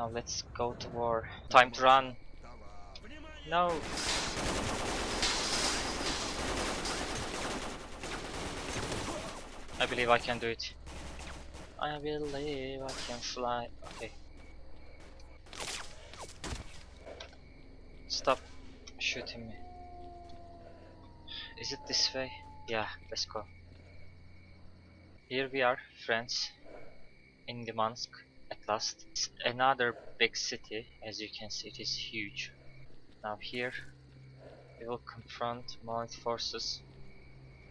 Now let's go to war. Time to run. No. I believe I can do it. I believe I can fly. Okay. Stop shooting me. Is it this way? Yeah, let's go. Here we are, friends, in Limansk at last. It's another big city. As you can see, it is huge. Now here we will confront monolith forces.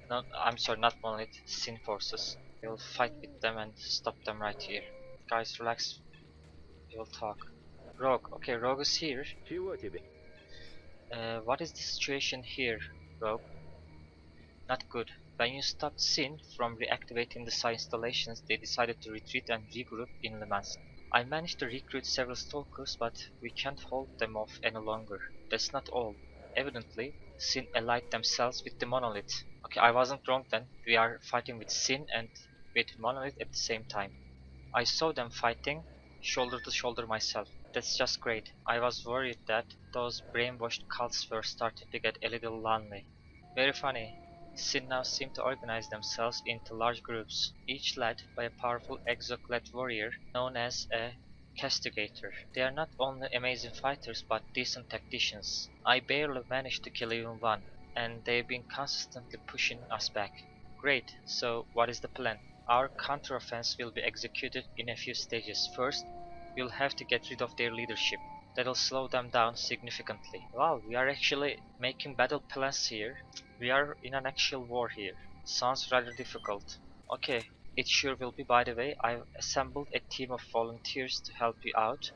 No, I'm sorry, not monolith, Sin forces. We will fight with them and stop them right here. Guys, relax. We will talk. Rogue. Okay, Rogue is here. What is the situation here, Rogue? Not good. When you stopped Sin from reactivating the Psi installations, they decided to retreat and regroup in Limansk. I managed to recruit several stalkers, but we can't hold them off any longer. That's not all. Evidently, Sin allied themselves with the monolith. Okay, I wasn't wrong then. We are fighting with Sin and with monolith at the same time. I saw them fighting shoulder to shoulder myself. That's just great. I was worried that those brainwashed cults were starting to get a little lonely. Very funny. Sin now seem to organize themselves into large groups, each led by a powerful exoclad warrior known as a castigator. They are not only amazing fighters but decent tacticians. I barely managed to kill even one, and they've been consistently pushing us back. Great, so what is the plan? Our counteroffense will be executed in a few stages. First, we'll have to get rid of their leadership. That'll slow them down significantly. Wow, we are actually making battle plans here. We are in an actual war here. Sounds rather difficult. Okay, it sure will be. By the way, I've assembled a team of volunteers to help you out.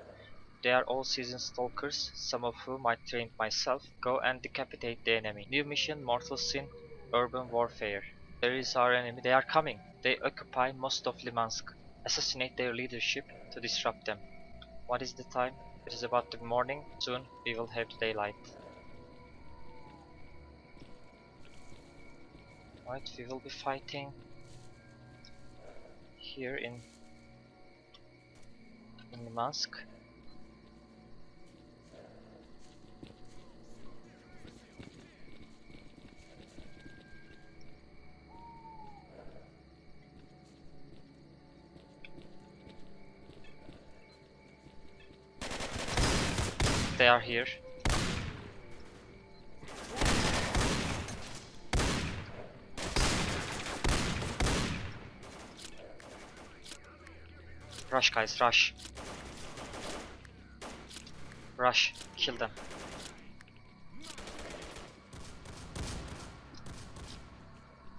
They are all seasoned stalkers, some of whom I trained myself. Go and decapitate the enemy. New mission, Mortal Sin, Urban Warfare. There is our enemy. They are coming. They occupy most of Limansk. Assassinate their leadership to disrupt them. What is the time? It is about the morning. Soon we will have daylight. Right, we will be fighting here in Limansk. They are here. Rush guys, rush. Rush, kill them.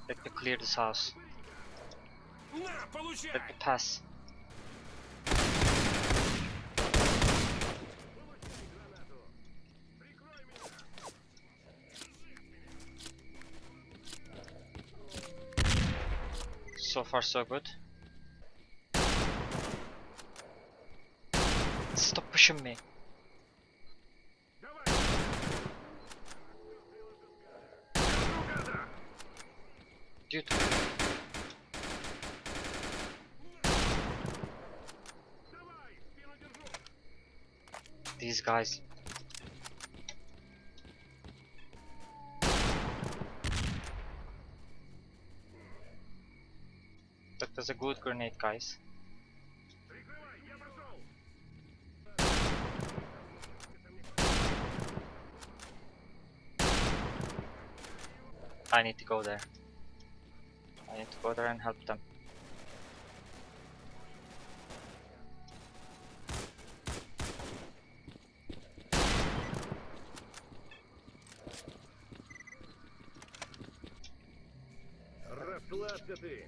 Let me clear this house. Let me pass. So far so good. Stop pushing me. Dude. These guys. That was a good grenade, guys. I need to go there. I need to go there and help them.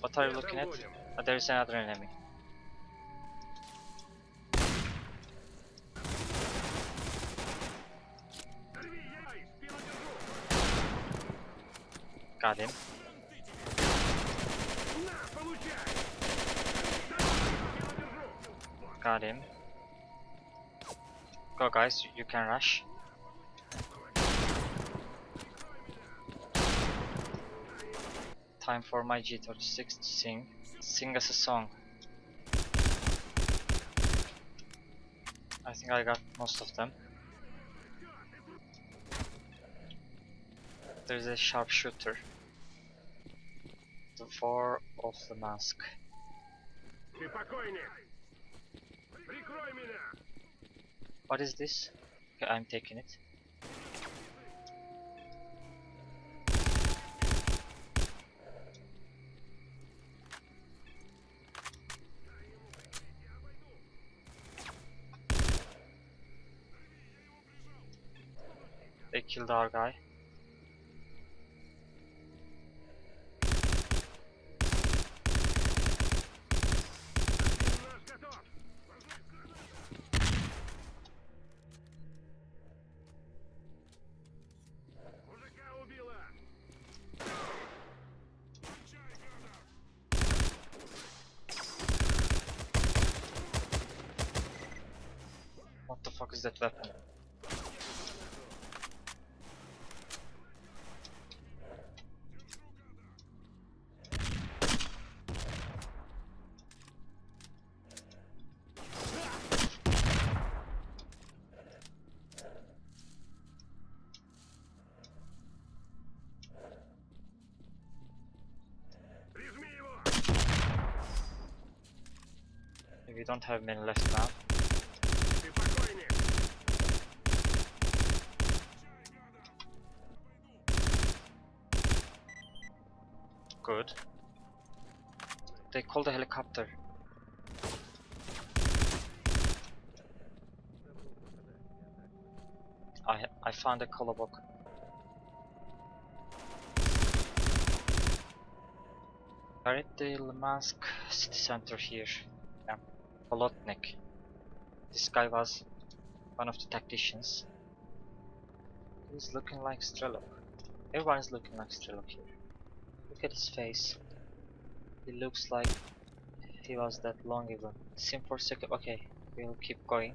What are you looking at? Oh, there is another enemy. Got him. Got him. Go guys, you can rush. Time for my G36 to sing. Sing us a song. I think I got most of them. There's a sharpshooter. The war of Limansk. What is this? Okay, I'm taking it. They killed our guy. What the fuck is that weapon? We don't have many left now. Good. They called a helicopter. I found a color book. We're at the Limansk city center here. Yeah. Bolotnik. This guy was one of the tacticians. He's looking like S.T.A.L.K.E.R. Everyone is looking like S.T.A.L.K.E.R. here. Look at his face. He looks like he was that long ago. Sim for a second. Okay, we'll keep going.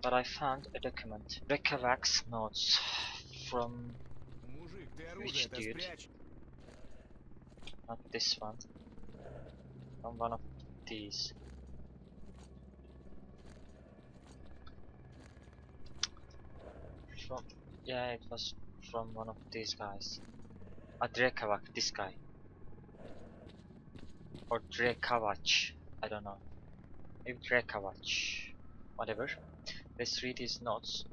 But I found a document. Reykjavik's notes from which dude? Not this one. From one of these. From, yeah, it was from one of these guys. Drekavak, this guy. Or Drekavach, I don't know. Maybe Drekavach. Whatever. Let's read his notes.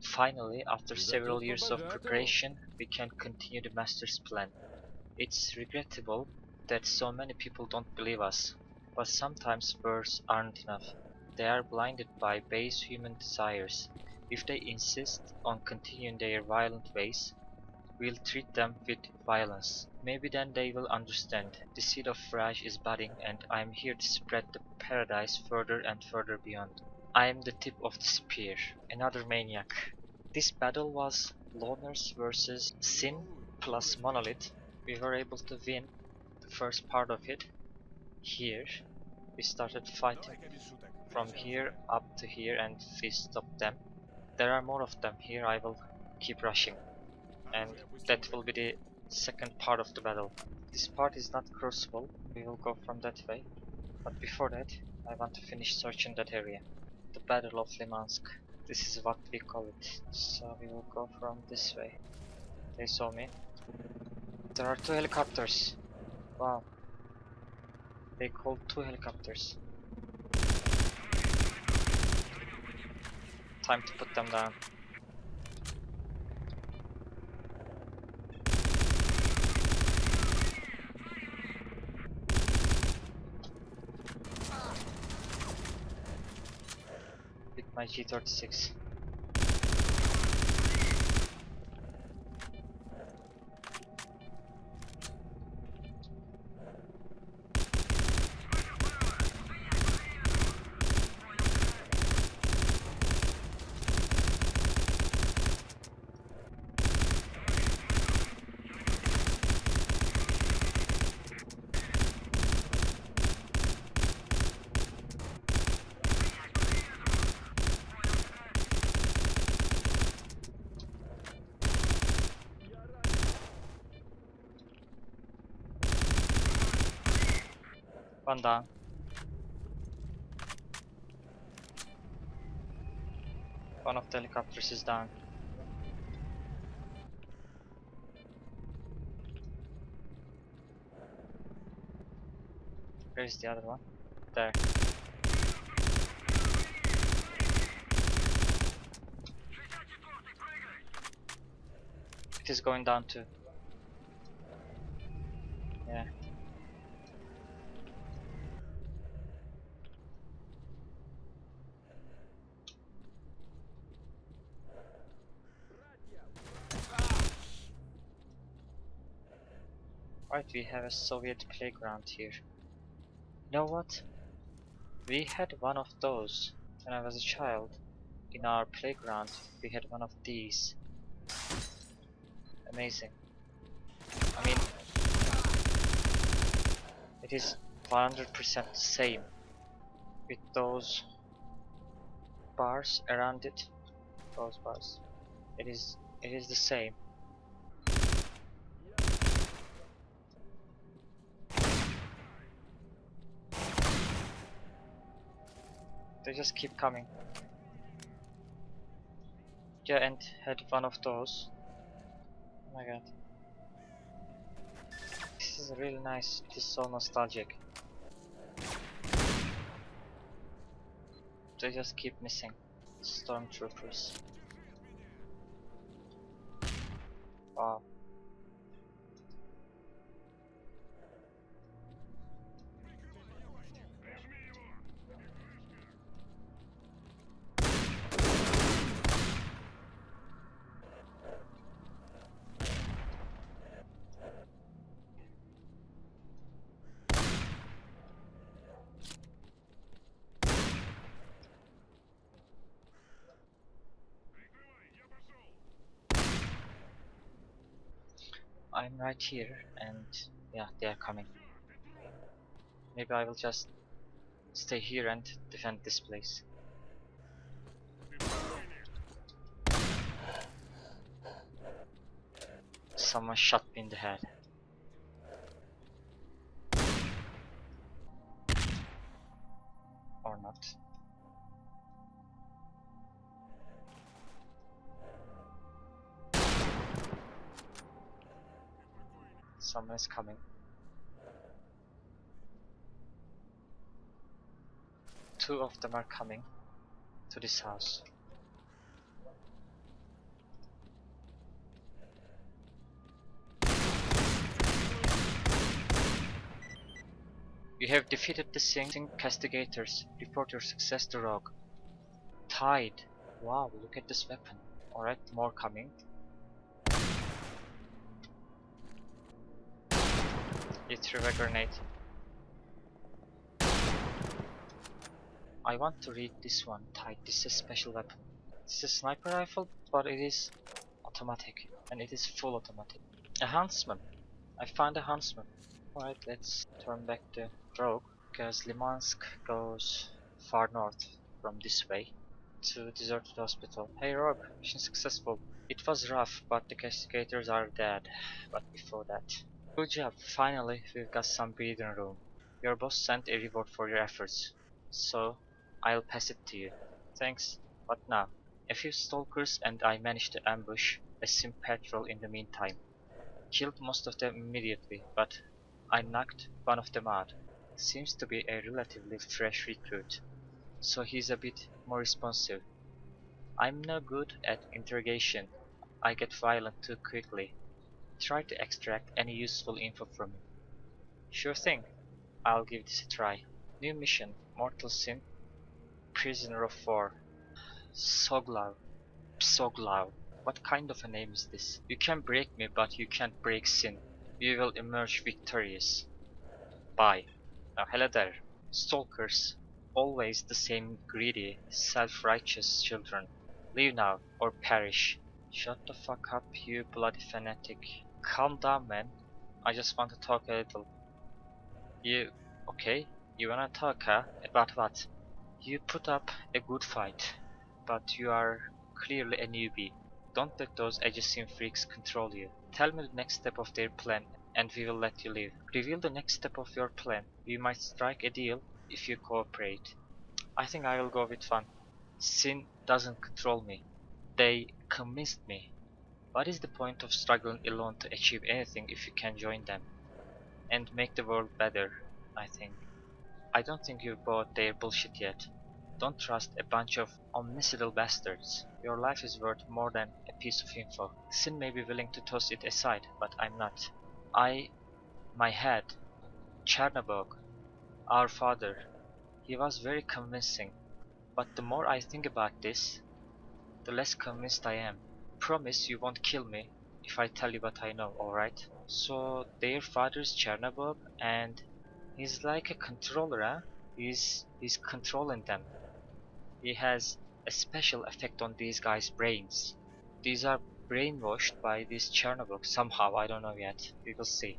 Finally, after several years of preparation, we can continue the Master's plan. It's regrettable that so many people don't believe us, but sometimes words aren't enough. They are blinded by base human desires. If they insist on continuing their violent ways, we'll treat them with violence. Maybe then they will understand. The seed of Raj is budding, and I am here to spread the paradise further and further beyond. I am the tip of the spear. Another maniac. This battle was loners versus Sin plus Monolith. We were able to win the first part of it. Here, we started fighting from here up to here and we stopped them. There are more of them here. I will keep rushing. And that will be the second part of the battle. This part is not crossable. We will go from that way. But before that, I want to finish searching that area. The Battle of Limansk. This is what we call it. So we will go from this way. They saw me. There are 2 helicopters. Wow. They called 2 helicopters. Time to put them down. With my G36. One down. One of the helicopters is down. Where's the other one? There. It is going down too. Yeah. Right, we have a Soviet playground here. You know what? We had one of those when I was a child. In our playground, we had one of these. Amazing. I mean, it is 100% the same with those bars around it. Those bars. It is the same. They just keep coming. Yeah, and had one of those. Oh my god. This is really nice. It is so nostalgic. They just keep missing. Stormtroopers. Wow. I'm right here, and yeah, they are coming. Maybe I will just stay here and defend this place. Someone shot me in the head. Or not. Someone is coming. Two of them are coming to this house. You have defeated the Sin castigators. Report your success to Rogue. Tied. Wow, look at this weapon. Alright, more coming. He threw a grenade. I want to read this one. Tied. This is a special weapon. This is a sniper rifle, but it is automatic. And it is full automatic. A huntsman. I found a huntsman. Alright, let's turn back the Rogue, because Limansk goes far north from this way to deserted hospital. Hey Rogue, mission successful. It was rough, but the castigators are dead. But before that. Good job, finally we've got some breathing room. Your boss sent a reward for your efforts, so I'll pass it to you. Thanks. What now? A few stalkers and I managed to ambush a sim patrol in the meantime. Killed most of them immediately, but I knocked one of them out. Seems to be a relatively fresh recruit, so he's a bit more responsive. I'm no good at interrogation. I get violent too quickly. Try to extract any useful info from me. Sure thing. I'll give this a try. New mission, Mortal Sin, Prisoner of War. Soglau. Psoglau. What kind of a name is this? You can break me, but you can't break Sin. We will emerge victorious. Bye. Now hello there. Stalkers. Always the same greedy, self-righteous children. Leave now, or perish. Shut the fuck up, you bloody fanatic. Calm down, man. I just want to talk a little. You... okay? You wanna talk, huh? About what? You put up a good fight, but you are clearly a newbie. Don't let those Aegisian freaks control you. Tell me the next step of their plan, and we will let you live. Reveal the next step of your plan. We might strike a deal if you cooperate. I think I will go with one. Sin doesn't control me. They convinced me. What is the point of struggling alone to achieve anything if you can join them? And make the world better, I think. I don't think you bought their bullshit yet. Don't trust a bunch of omnicidal bastards. Your life is worth more than a piece of info. Sin may be willing to toss it aside, but I'm not. My head, Chernobyl, our father. He was very convincing. But the more I think about this, the less convinced I am. Promise you won't kill me if I tell you what I know, alright? So their father's Chernobyl and he's like a controller, huh? He's controlling them. He has a special effect on these guys' brains. These are brainwashed by this Chernobyl somehow, I don't know yet. We will see.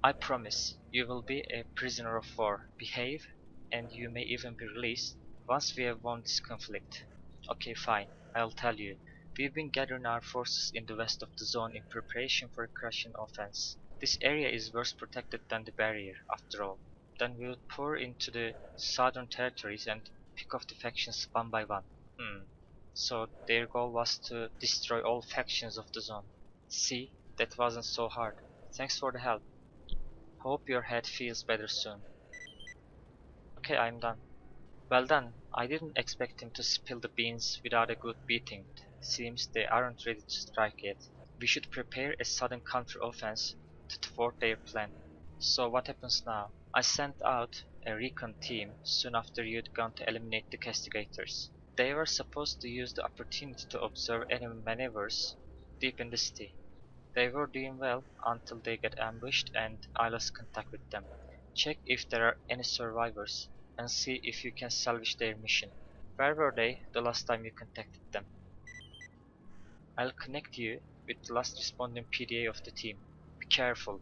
I promise you will be a prisoner of war. Behave, and you may even be released once we have won this conflict. Okay, fine, I'll tell you. We've been gathering our forces in the west of the zone in preparation for a Russian offense. This area is worse protected than the barrier, after all. Then we'll pour into the southern territories and pick off the factions one by one. So their goal was to destroy all factions of the zone. See, that wasn't so hard. Thanks for the help. Hope your head feels better soon. Okay, I'm done. Well done. I didn't expect him to spill the beans without a good beating. Seems they aren't ready to strike yet. We should prepare a sudden counter-offense to thwart their plan. So what happens now? I sent out a recon team soon after you'd gone to eliminate the castigators. They were supposed to use the opportunity to observe enemy maneuvers deep in the city. They were doing well until they got ambushed and I lost contact with them. Check if there are any survivors and see if you can salvage their mission. Where were they the last time you contacted them? I'll connect you with the last responding PDA of the team. Be careful.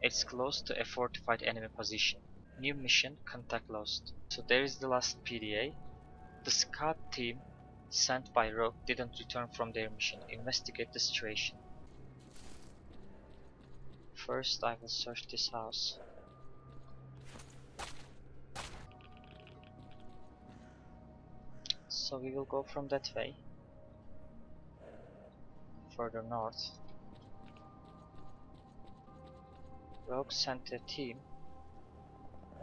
It's close to a fortified enemy position. New mission, contact lost. So there is the last PDA. The scout team sent by Rogue didn't return from their mission. Investigate the situation. First I will search this house. So we will go from that way. Further north. Rogue sent a team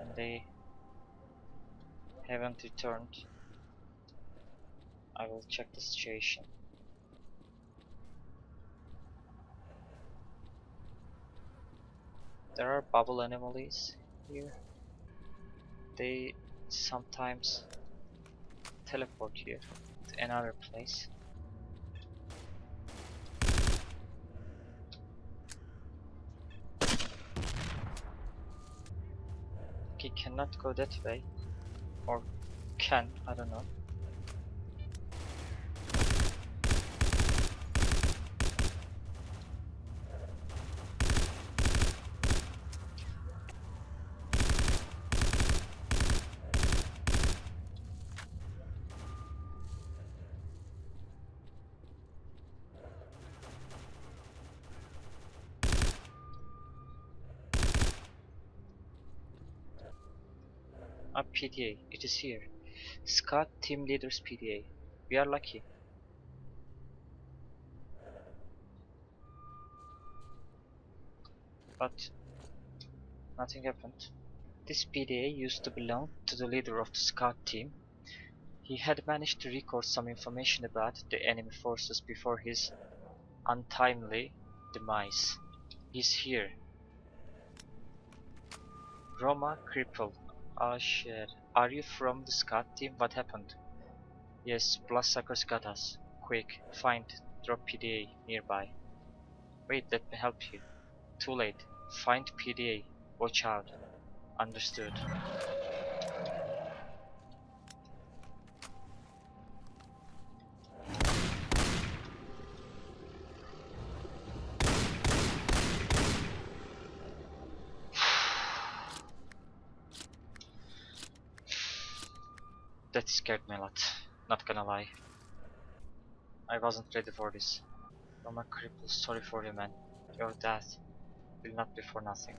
and they haven't returned. I will check the situation. There are bubble anomalies here. They sometimes teleport here to another place. Okay, cannot go that way. Or can, I don't know. PDA, it is here. Scout Team Leaders PDA. We are lucky. But nothing happened. This PDA used to belong to the leader of the scout team. He had managed to record some information about the enemy forces before his untimely demise. He's here. Roma crippled. Ah shit. Are you from the scout team? What happened? Yes, bloodsuckers got us. Quick, find, drop PDA nearby. Wait, let me help you. Too late. Find PDA. Watch out. Understood. That scared me a lot, not gonna lie. I wasn't ready for this. Roma cripple, sorry for you, man. Your death will not be for nothing.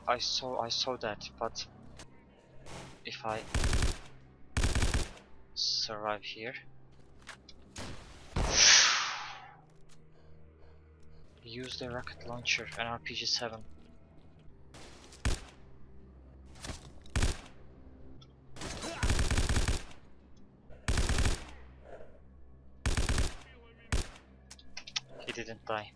I saw that, but if I survive here. Use the rocket launcher and RPG-7. He didn't die.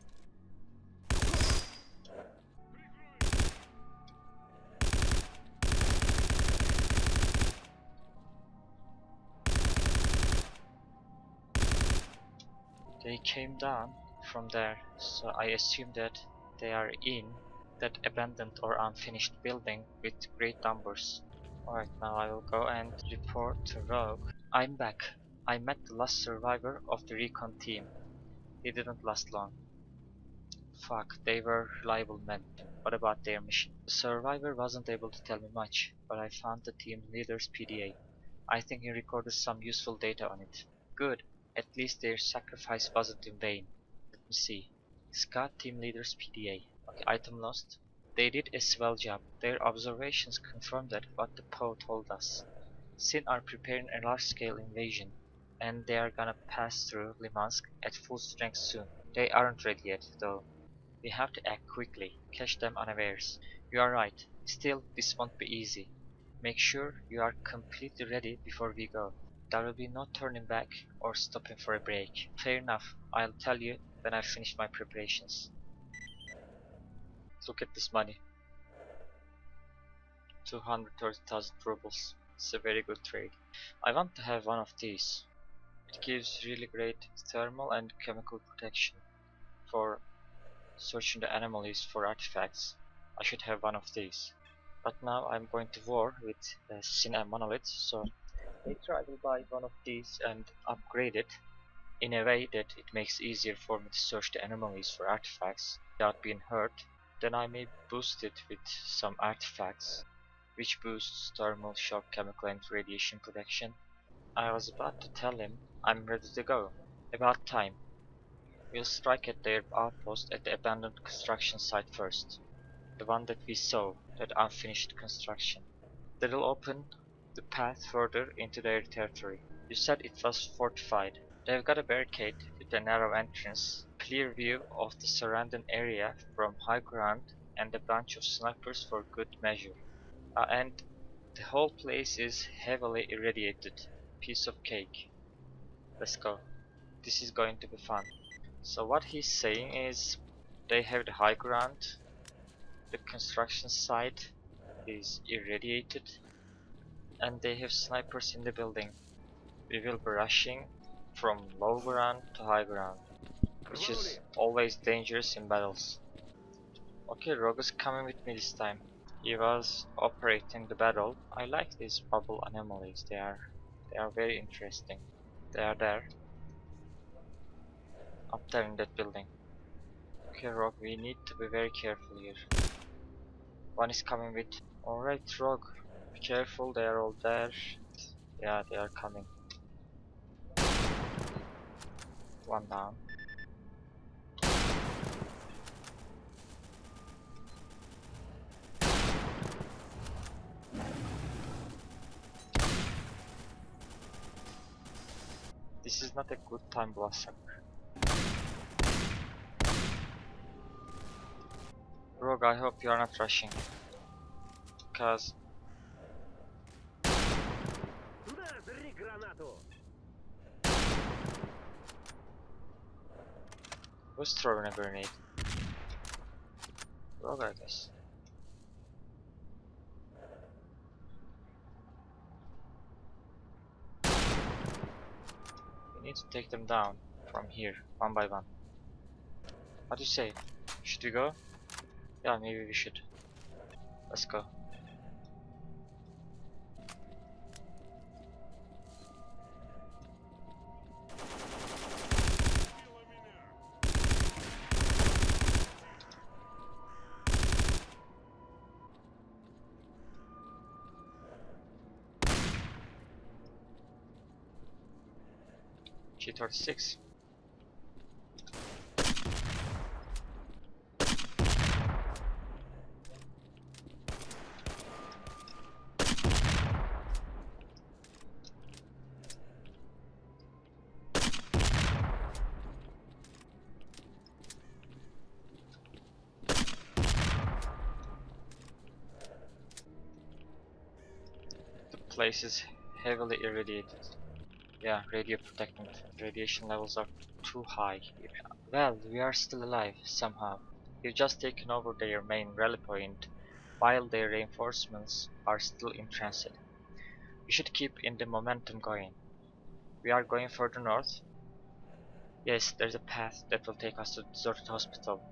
They came down from there, so I assume that they are in that abandoned or unfinished building with great numbers. Alright, now I will go and report to Rogue. I'm back. I met the last survivor of the recon team. He didn't last long. Fuck, they were reliable men. What about their mission? The survivor wasn't able to tell me much, but I found the team leader's PDA. I think he recorded some useful data on it. Good. At least their sacrifice wasn't in vain. Let me see. Scout team leader's PDA. Okay, item lost. They did a swell job. Their observations confirmed that what the PO told us. Sin are preparing a large-scale invasion, and they are gonna pass through Limansk at full strength soon. They aren't ready yet, though. We have to act quickly, catch them unawares. You are right. Still, this won't be easy. Make sure you are completely ready before we go. There will be no turning back or stopping for a break. Fair enough. I'll tell you when I've finished my preparations. Look at this money. 230,000 rubles. It's a very good trade. I want to have one of these. It gives really great thermal and chemical protection for searching the anomalies for artifacts. I should have one of these. But now I'm going to war with Sin and Monolith, so later I will buy one of these and upgrade it in a way that it makes easier for me to search the anomalies for artifacts without being hurt. Then I may boost it with some artifacts, which boosts thermal, shock, chemical and radiation protection. I was about to tell him I'm ready to go. About time. We'll strike at their outpost at the abandoned construction site first. The one that we saw, that unfinished construction. That'll open the path further into their territory. You said it was fortified. They've got a barricade with a narrow entrance, clear view of the surrounding area from high ground, and a bunch of snipers for good measure. And the whole place is heavily irradiated. Piece of cake. Let's go. This is going to be fun. So what he's saying is they have the high ground, the construction site is irradiated, and they have snipers in the building. We will be rushing from low ground to high ground, which is always dangerous in battles. Okay, Rogue is coming with me this time. He was operating the battle. I like these bubble anomalies, they are very interesting. They are there. Up there in that building. Okay, Rogue, we need to be very careful here. One is coming with. Alright, Rogue, be careful, they are all there. Yeah, they are coming. One down. This is not a good time, Blossom. Rogue, I hope you are not rushing. Because who's throwing a grenade? Rogue, I guess. We need to take them down from here, one by one. What do you say? Should we go? Yeah, maybe we should. Let's go. G36. place is heavily irradiated. Yeah, radio protectant. Radiation levels are too high here. Well, we are still alive, somehow. We've just taken over their main rally point, while their reinforcements are still in transit. We should keep in the momentum going. We are going further north. Yes, there's a path that will take us to the deserted hospital.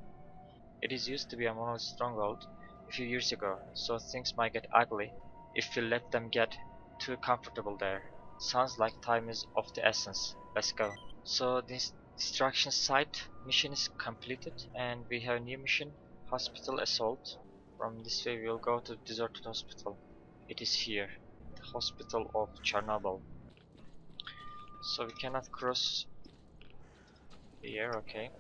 It is used to be a monolith stronghold a few years ago, so things might get ugly if we let them get too comfortable there. Sounds like time is of the essence. Let's go. So this destruction site mission is completed and we have a new mission, Hospital Assault. From this way we will go to the deserted hospital. It is here, the hospital of Chernobyl. So we cannot cross here, okay.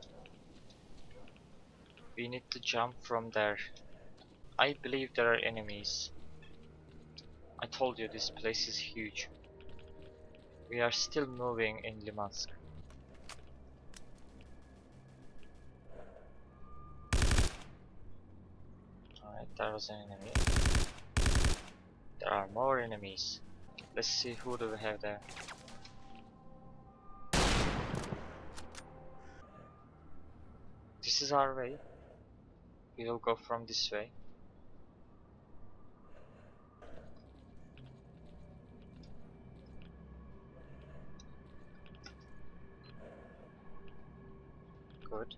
We need to jump from there. I believe there are enemies. I told you this place is huge. We are still moving in Limansk. Alright, there was an enemy. There are more enemies. Let's see who do we have there. This is our way. We will go from this way. Good.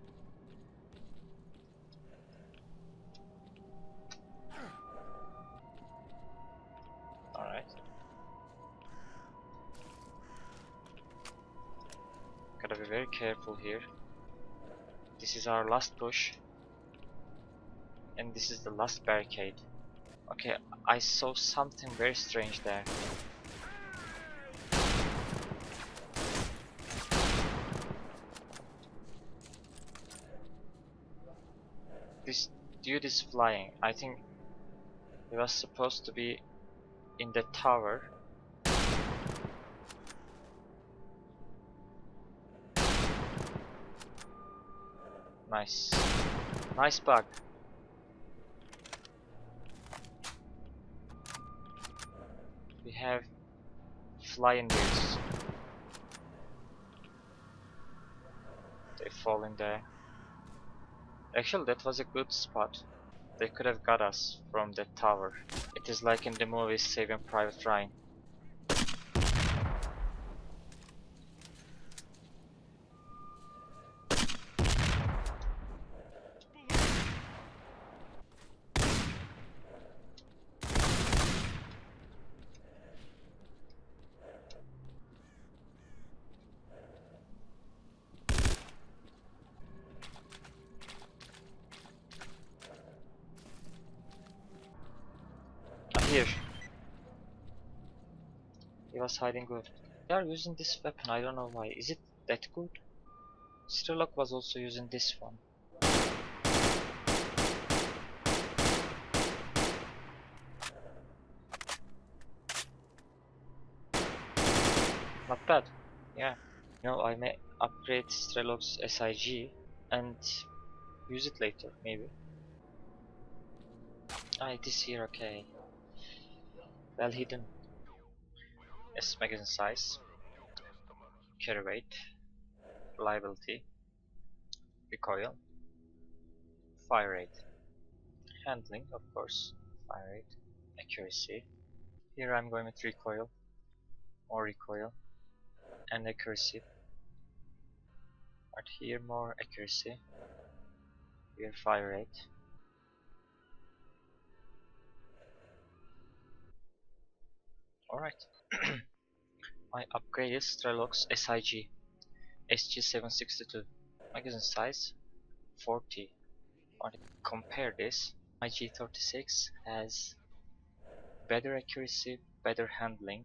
Alright. Gotta be very careful here. This is our last push. And this is the last barricade. Okay, I saw something very strange there. This dude is flying. I think he was supposed to be in the tower. Nice. Nice bug. We have flying dudes. They fall in there. Actually, that was a good spot. They could have got us from the tower. It is like in the movie Saving Private Ryan. Here. He was hiding good. They are using this weapon, I don't know why. Is it that good? S.T.A.L.K.E.R was also using this one. Not bad. Yeah. No, I may upgrade S.T.A.L.K.E.'s SIG and use it later, maybe. Ah, it is here, okay. Well hidden. S magazine size, carry weight, reliability, recoil, fire rate, handling, of course, fire rate, accuracy. Here I'm going with recoil, more recoil, and accuracy. But here more accuracy, here fire rate. Alright. I upgraded S.T.A.L.K.E.'s SIG, SG762. Magazine size 40. I want to compare this. My G36 has better accuracy, better handling,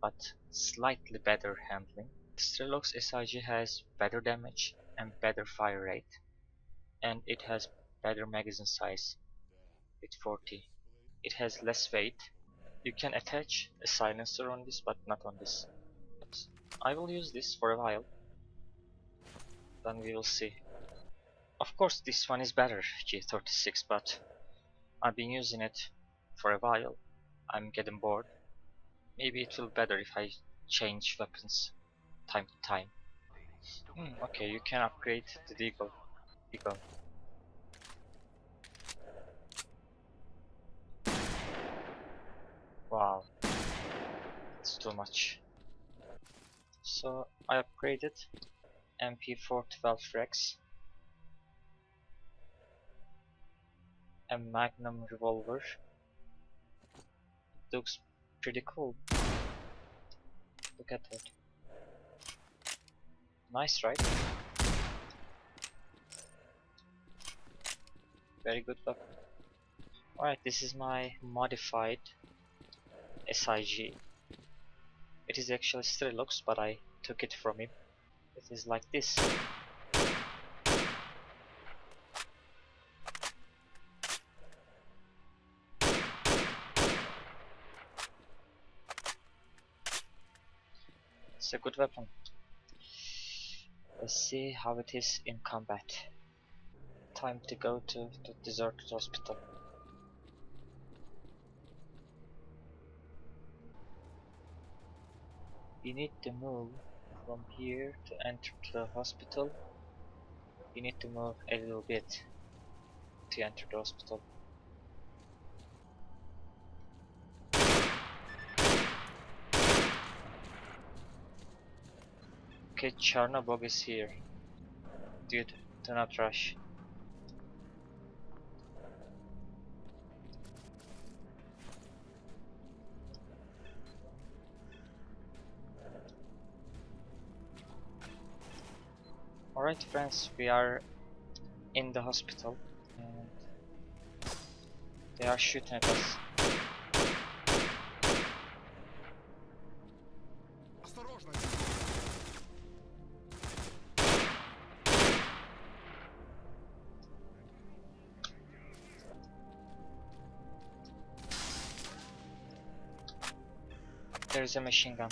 but slightly better handling. S.T.A.L.K.E.'s SIG has better damage and better fire rate, and it has better magazine size with 40. It has less weight. You can attach a silencer on this, but not on this. But I will use this for a while, then we will see. Of course this one is better, G36, but I've been using it for a while. I'm getting bored. Maybe it will be better if I change weapons time to time. Okay, you can upgrade the deagle. Deagle. Wow, it's too much. So I upgraded MP412 Rex, a Magnum revolver. It looks pretty cool. Look at that. Nice, right? Very good weapon. Alright, this is my modified SIG. It is actually S.T.A.L.K.E.R, but I took it from him. It is like this. It's a good weapon. Let's see how it is in combat. Time to go to the deserted hospital. You need to move from here to enter the hospital. You need to move a little bit to enter the hospital. Okay, Chernobyl is here. Dude, do not rush. Alright friends, we are in the hospital and they are shooting at us. There's a machine gun.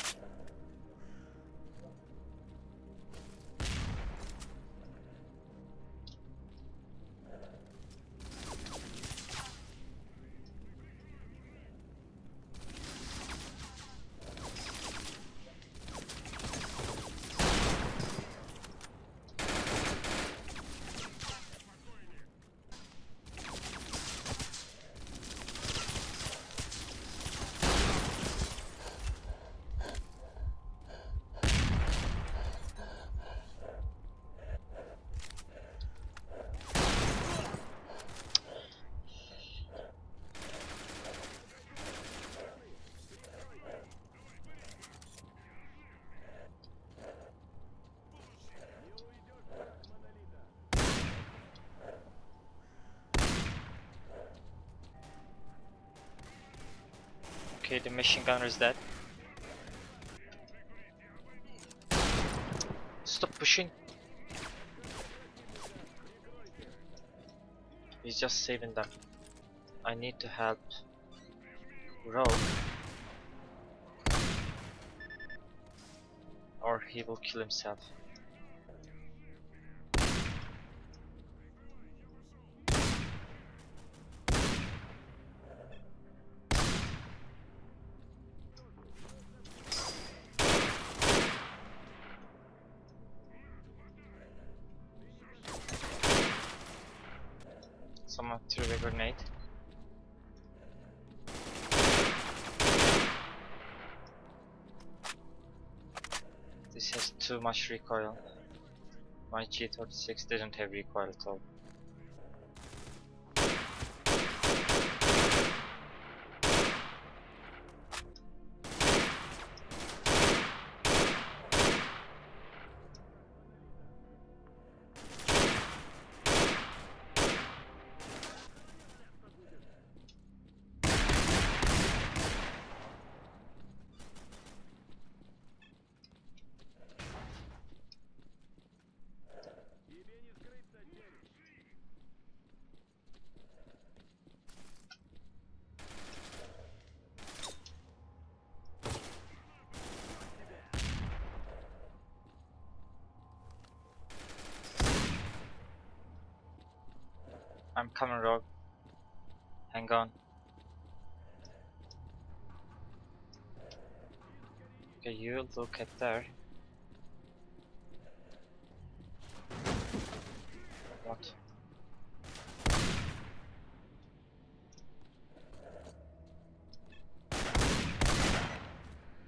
Okay, the machine gunner is dead. Stop pushing. He's just saving them. I need to help Rogue, or he will kill himself. Someone threw a grenade. This has too much recoil. My G36 didn't have recoil at all. I'm coming, Rogue. Hang on. Okay, you look at there. What?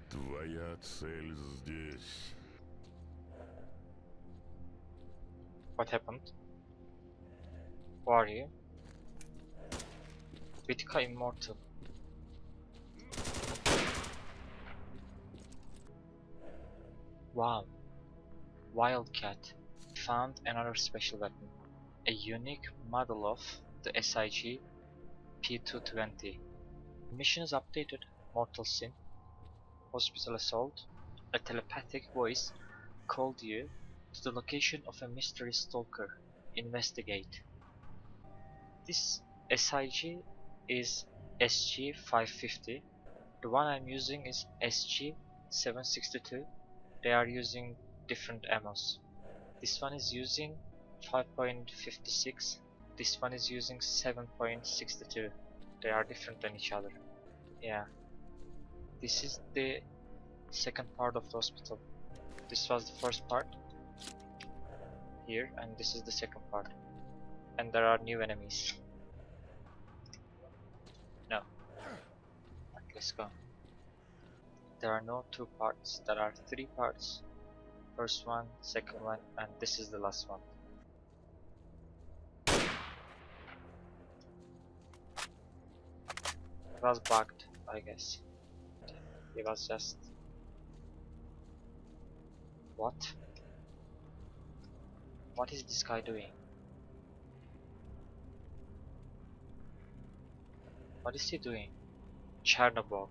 Твоя цель здесь. What happened? Who are you? Vitka Immortal. Wow. Wildcat. Found another special weapon. A unique model of the SIG P220. Missions updated. Mortal Sin. Hospital assault. A telepathic voice called you to the location of a mystery stalker. Investigate. This SIG is SG550. The one I'm using is SG762. They are using different ammos. This one is using 5.56. This one is using 7.62. They are different than each other. Yeah. This is the second part of the hospital. This was the first part here, and this is the second part. And there are new enemies. No. Let's go. There are no two parts, there are three parts. First one, second one, and this is the last one. It was bugged, I guess. It was just... What? What is this guy doing? What is he doing? Chernobyl.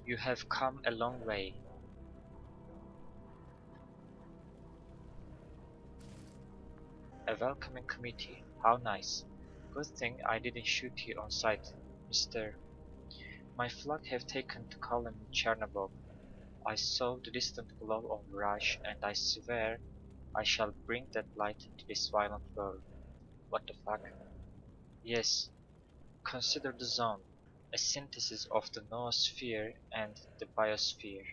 You have come a long way. A welcoming committee. How nice. Good thing I didn't shoot you on sight, Mr. My flock have taken to colony Chernobyl. I saw the distant glow of Raj, and I swear I shall bring that light to this violent world. What the fuck? Yes, consider the zone, a synthesis of the noosphere and the biosphere.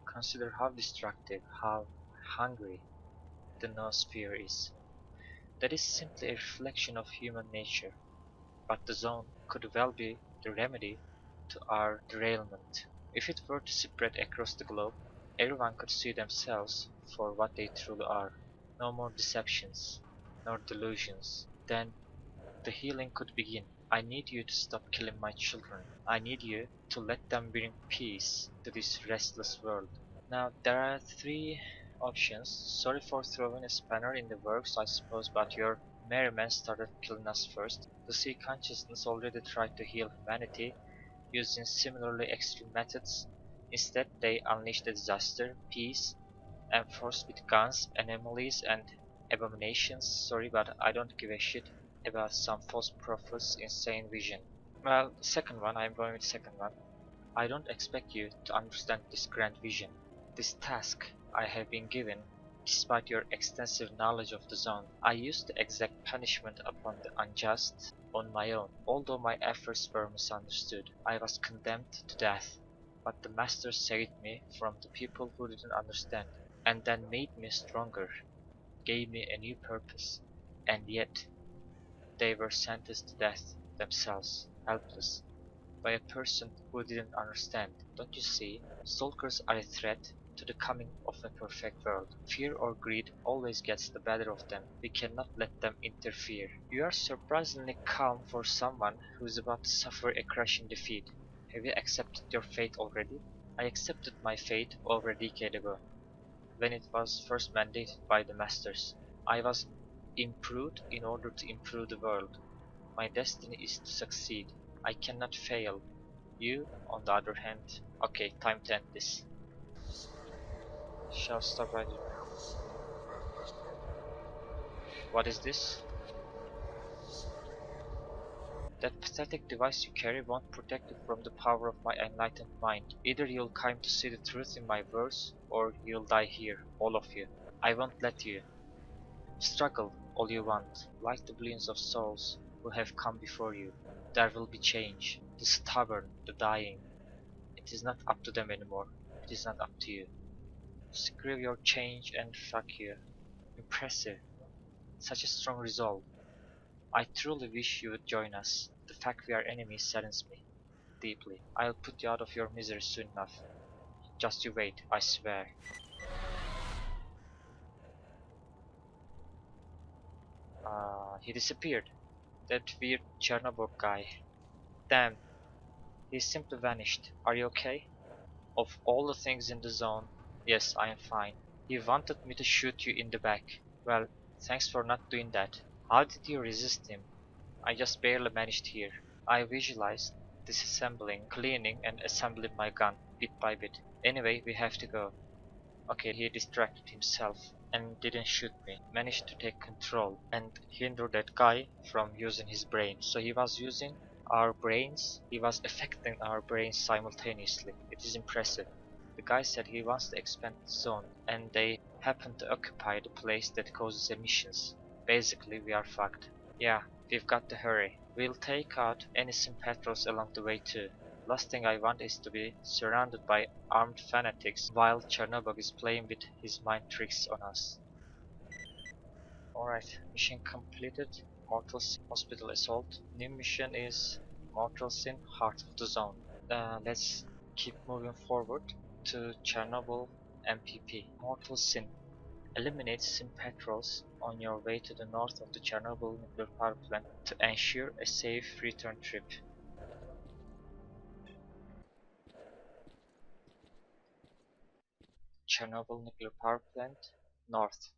Consider how destructive, how hungry the noosphere is. That is simply a reflection of human nature, but the zone could well be the remedy to our derailment. If it were to spread across the globe, everyone could see themselves for what they truly are. No more deceptions, nor delusions. Then the healing could begin. I need you to stop killing my children. I need you to let them bring peace to this restless world. Now, there are three options. Sorry for throwing a spanner in the works, I suppose, but your merry men started killing us first. The sea consciousness already tried to heal humanity using similarly extreme methods. Instead, they unleashed a disaster, peace, enforced with guns, anomalies, and abominations. Sorry, but I don't give a shit about some false prophet's insane vision. Well, the second one, I'm going with the second one. I don't expect you to understand this grand vision. This task I have been given, despite your extensive knowledge of the zone. I used to exact punishment upon the unjust on my own. Although my efforts were misunderstood, I was condemned to death. But the Master saved me from the people who didn't understand, and then made me stronger, gave me a new purpose, and yet they were sentenced to death themselves, helpless, by a person who didn't understand. Don't you see? Stalkers are a threat to the coming of a perfect world. Fear or greed always gets the better of them. We cannot let them interfere. You are surprisingly calm for someone who is about to suffer a crushing defeat. Have you accepted your fate already? I accepted my fate over a decade ago, when it was first mandated by the Masters. I was improved in order to improve the world. My destiny is to succeed. I cannot fail. You, on the other hand... Okay, time to end this. Shall stop right here. What is this? That pathetic device you carry won't protect you from the power of my enlightened mind. Either you'll come to see the truth in my words, or you'll die here, all of you. I won't let you. Struggle all you want, like the billions of souls who have come before you. There will be change. The stubborn, the dying. It is not up to them anymore. It is not up to you. Screw your change and fuck you. Impressive. Such a strong resolve. I truly wish you would join us. The fact we are enemies saddens me deeply. I'll put you out of your misery soon enough. Just you wait, I swear. He disappeared. That weird Chernobyl guy. Damn, he simply vanished. Are you okay? Of all the things in the zone, yes, I am fine. He wanted me to shoot you in the back. Well, thanks for not doing that. How did you resist him? I just barely managed here. I visualized disassembling, cleaning, and assembling my gun, bit by bit. Anyway, we have to go. Okay, he distracted himself and didn't shoot me. Managed to take control and hinder that guy from using his brain. So he was using our brains, he was affecting our brains simultaneously. It is impressive. The guy said he wants to expand the zone, and they happen to occupy the place that causes emissions. Basically, we are fucked. Yeah, we've got to hurry. We'll take out any Sin&Battles along the way too. Last thing I want is to be surrounded by armed fanatics while Chernobyl is playing with his mind tricks on us. Alright, mission completed. Mortal Sin Hospital Assault. New mission is Mortal Sin Heart of the Zone. Let's keep moving forward to Chernobyl MPP. Mortal Sin. Eliminate Sin-Patrols on your way to the north of the Chernobyl nuclear power plant to ensure a safe return trip. Chernobyl nuclear power plant, north.